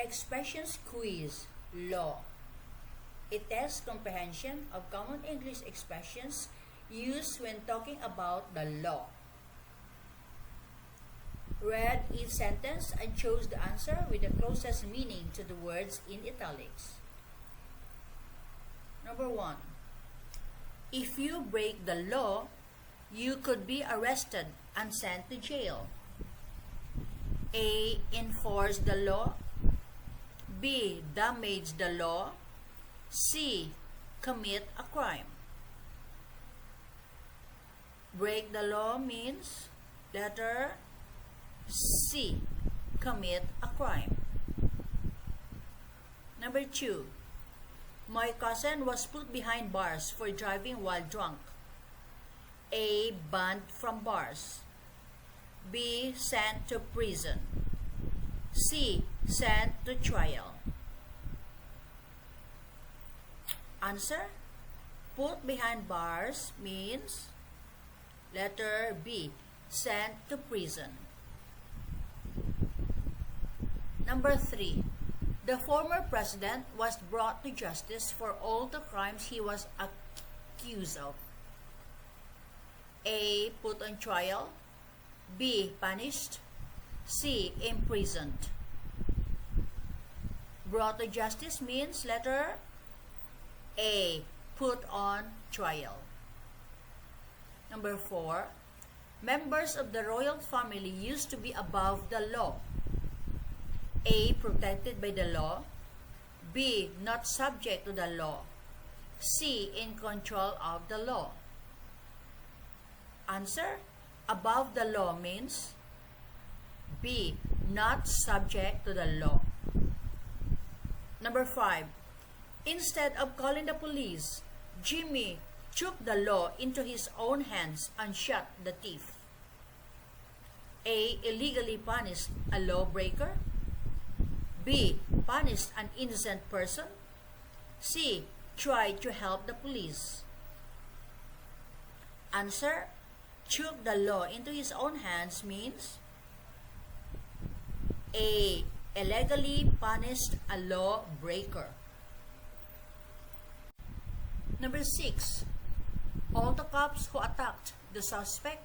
Expressions quiz. Law. It tests comprehension of common English expressions used when talking about the law. Read each sentence and chose the answer with the closest meaning to the words in italics. Number 1. If you break the law, you could be arrested and sent to jail. A. Enforce the law. B. Damage the law. C. Commit a crime. Break the law means letter C. Commit a crime. Number 2. My cousin was put behind bars for driving while drunk. A. Banned from bars. B. Sent to prison. C. Sent to trial. Answer. Put behind bars means letter B. Sent to prison. Number 3. The former president was brought to justice for all the crimes he was accused of. A. Put on trial. B. Punished. C. Imprisoned. Brought to justice means letter A. Put on trial. Number 4. Members of the royal family used to be above the law. A. Protected by the law. B. Not subject to the law. C. In control of the law. Answer. Above the law means B. Not subject to the law. Number 5. Instead of calling the police, Jimmy took the law into his own hands and shot the thief. A. Illegally punished a lawbreaker. B. Punished an innocent person. C. Tried to help the police. Answer. Took the law into his own hands means A. Illegally punished a lawbreaker. Number 6. All the cops who attacked the suspect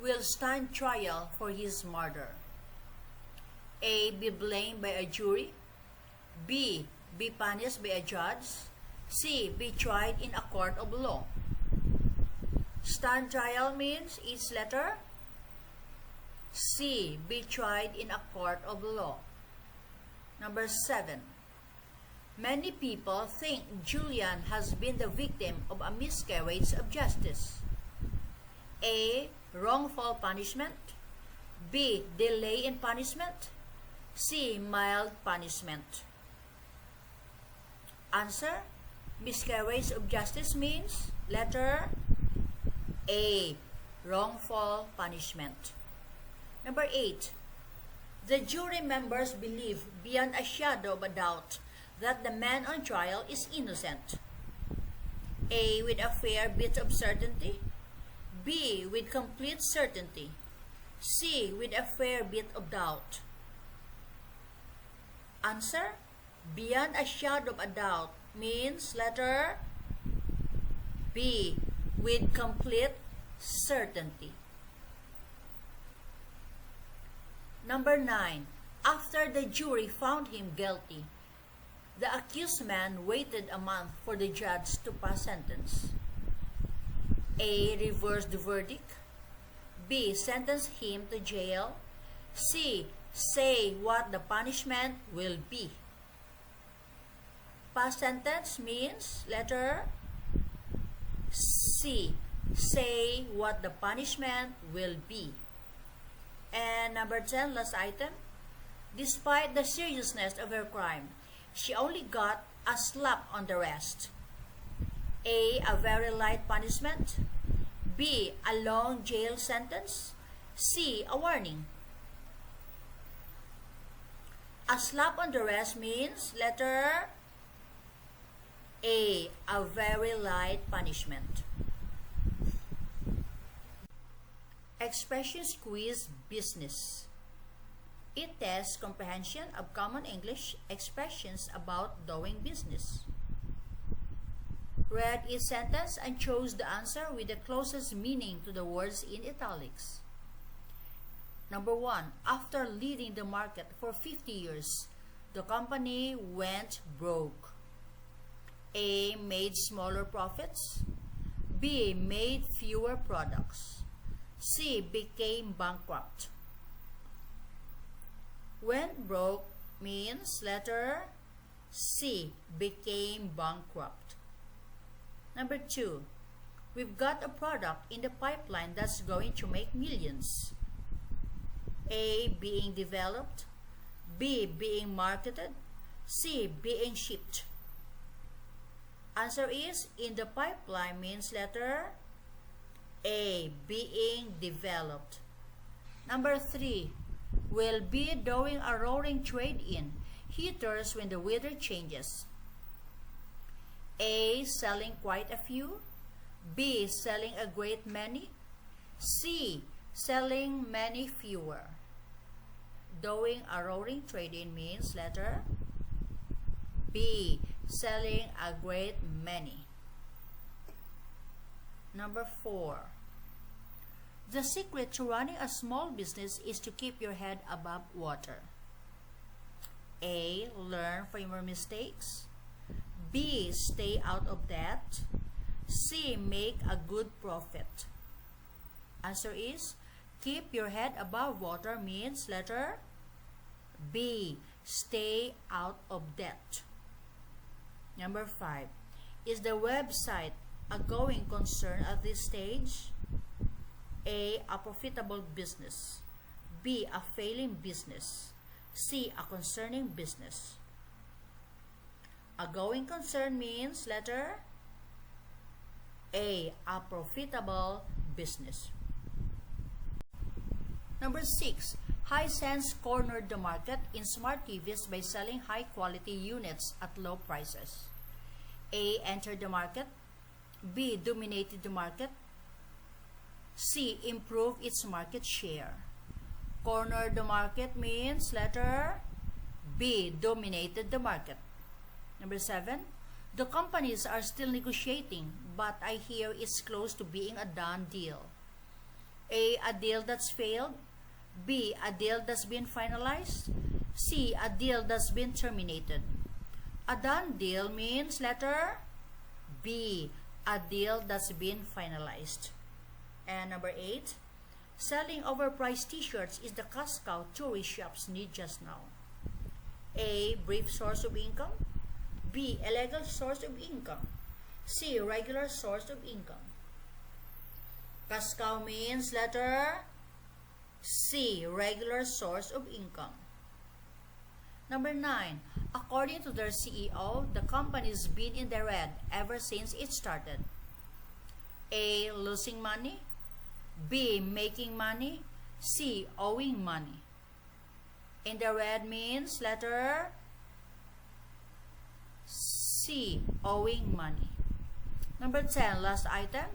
will stand trial for his murder. A. Be blamed by a jury. B. Be punished by a judge. C. Be tried in a court of law. Stand trial means each letter C. Be tried in a court of law. Number 7. Many people think Julian has been the victim of a miscarriage of justice. A. Wrongful punishment. B. Delay in punishment. C. Mild punishment. Answer. Miscarriage of justice means letter A. Wrongful punishment. Number 8. The jury members believe beyond a shadow of a doubt that the man on trial is innocent. A. With a fair bit of certainty. B. With complete certainty. C. With a fair bit of doubt. Answer. Beyond a shadow of a doubt means letter B. With complete certainty. Number 9. After the jury found him guilty, the accused man waited a month for the judge to pass sentence. A. Reverse the verdict. B. Sentence him to jail. C. Say what the punishment will be. Pass sentence means letter C. Say what the punishment will be. And number 10, last item. Despite the seriousness of her crime, she only got a slap on the wrist. A. A very light punishment. B. A long jail sentence. C. A warning. A slap on the wrist means letter A. A very light punishment. Expressions quiz business. It tests comprehension of common English expressions about doing business. Read each sentence and chose the answer with the closest meaning to the words in italics. Number 1. After leading the market for 50 years, the company went broke. A. Made smaller profits. B. Made fewer products. C. Became bankrupt. Went broke means letter C. Became bankrupt. Number 2. We've got a product in the pipeline that's going to make millions. A. Being developed. B. Being marketed. C. Being shipped. Answer is in the pipeline means letter A. Being developed. Number 3. Will be doing a roaring trade-in heaters when the weather changes. A. Selling quite a few. B. Selling a great many. C. Selling many fewer. Doing a roaring trade-in means letter B. Selling a great many. Number 4. The secret to running a small business is to keep your head above water. A. Learn from your mistakes. B. Stay out of debt. C. Make a good profit. Answer is keep your head above water means letter B. Stay out of debt. Number 5. Is the website a going concern at this stage? A. A profitable business. B. A failing business. C. A concerning business. A going concern means letter A. A profitable business. Number 6. Hisense cornered the market in smart TVs by selling high-quality units at low prices. A. Entered the market. B. Dominated the market. C. Improved its market share. Cornered the market means letter B. Dominated the market. Number 7. The companies are still negotiating, but I hear it's close to being a done deal. A. A deal that's failed. B. A deal that's been finalized. C. A deal that's been terminated. A done deal means letter B. A deal that's been finalized. And number 8. Selling overpriced t-shirts is the cash cow tourist shops need just now. A. Brief source of income. B. A legal source of income. C. Regular source of income. Cash cow means letter C. Regular source of income. Number 9. According to their CEO, the company's been in the red ever since it started. A. Losing money. B. Making money. C. Owing money. In the red means letter C. Owing money. Number 10. Last item.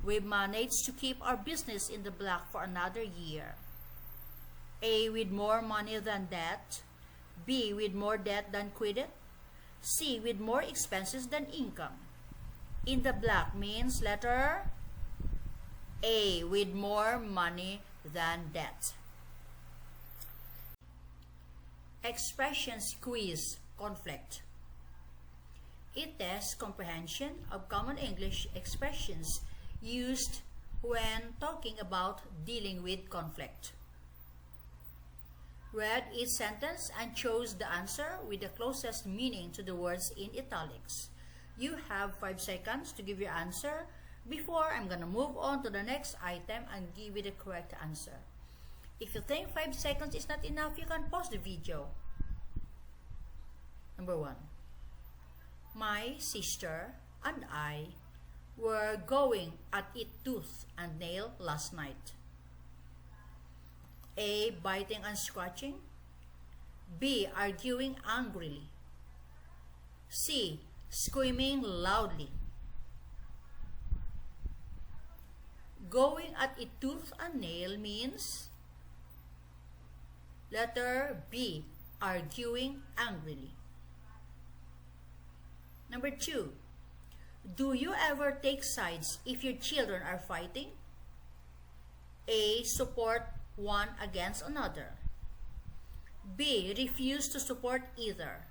We've managed to keep our business in the black for another year. A. With more money than debt. B. With more debt than credit. C. With more expenses than income. In the black means letter A. With more money than debt. Expressions quiz conflict. It tests comprehension of common English expressions used when talking about dealing with conflict. Read each sentence and chose the answer with the closest meaning to the words in italics. You have 5 seconds to give your answer before I'm going to move on to the next item and give you the correct answer. If you think 5 seconds is not enough, you can pause the video. Number 1. My sister and I were going at it tooth and nail last night. A. Biting and scratching. B. Arguing angrily. C. Screaming loudly. Going at it tooth and nail means Letter B, arguing angrily. Number 2, do you ever take sides if your children are fighting? A, support one against another. B, refuse to support either.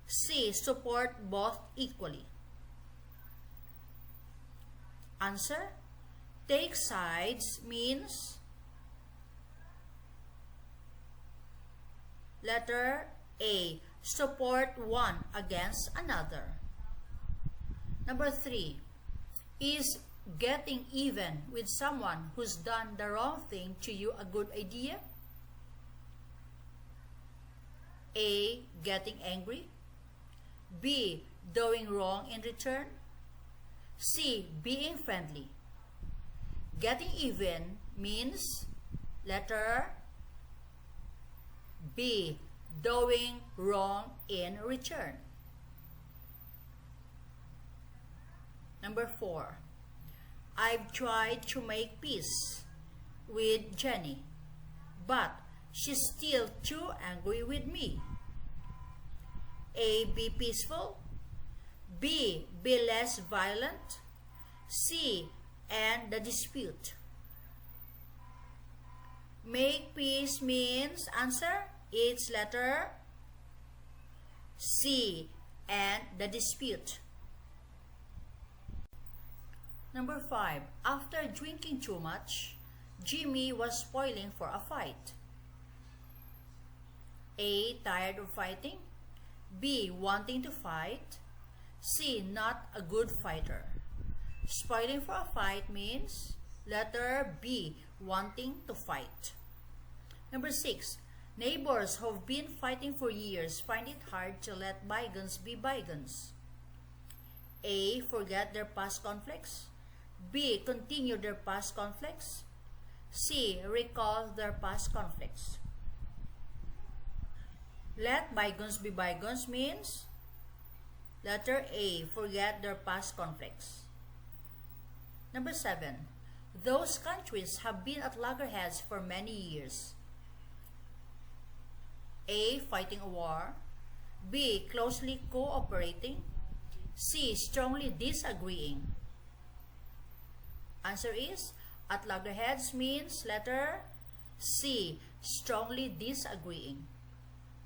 C, support both equally. Answer, take sides means letter A, support one against another. Number 3, is getting even with someone who's done the wrong thing to you a good idea? A, getting angry. B, doing wrong in return. C, being friendly. Getting even means letter B, doing wrong in return. Number 4, I've tried to make peace with Jenny, but she's still too angry with me. A, be peaceful. B, be less violent. C, end the dispute. Make peace means answer, it's letter C, end the dispute. Number 5, after drinking too much, Jimmy was spoiling for a fight. A, tired of fighting. B, wanting to fight. C, not a good fighter. Spoiling for a fight means letter B, wanting to fight. Number 6, neighbors who've been fighting for years find it hard to let bygones be bygones. A, forget their past conflicts. B, continue their past conflicts. C, recall their past conflicts. Let bygones be bygones means letter A, forget their past conflicts. Number 7, those countries have been at loggerheads for many years. A, fighting a war. B, closely cooperating. C, strongly disagreeing. Answer is, at loggerheads means letter C, strongly disagreeing.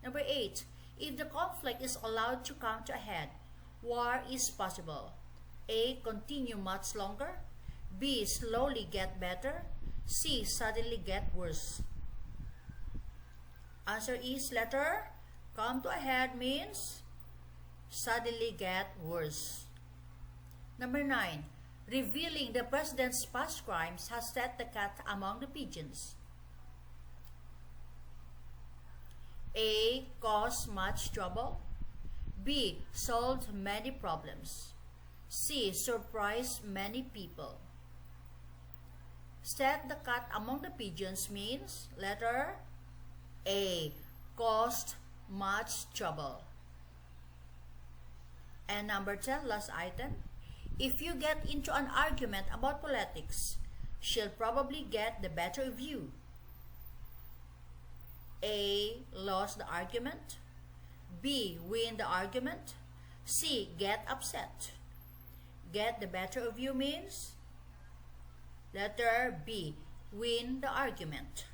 Number 8, if the conflict is allowed to come to a head, war is possible. A, continue much longer. B, slowly get better. C, suddenly get worse. Answer is letter come to a head means suddenly get worse. Number 9, revealing the president's past crimes has set the cat among the pigeons. A, caused much trouble. B, solved many problems. C, surprised many people. Set the cat among the pigeons means letter A, caused much trouble. And number 10, last item. If you get into an argument about politics, she'll probably get the better of you. A, lost the argument. B, win the argument. C, get upset. Get the better of you means letter B, win the argument.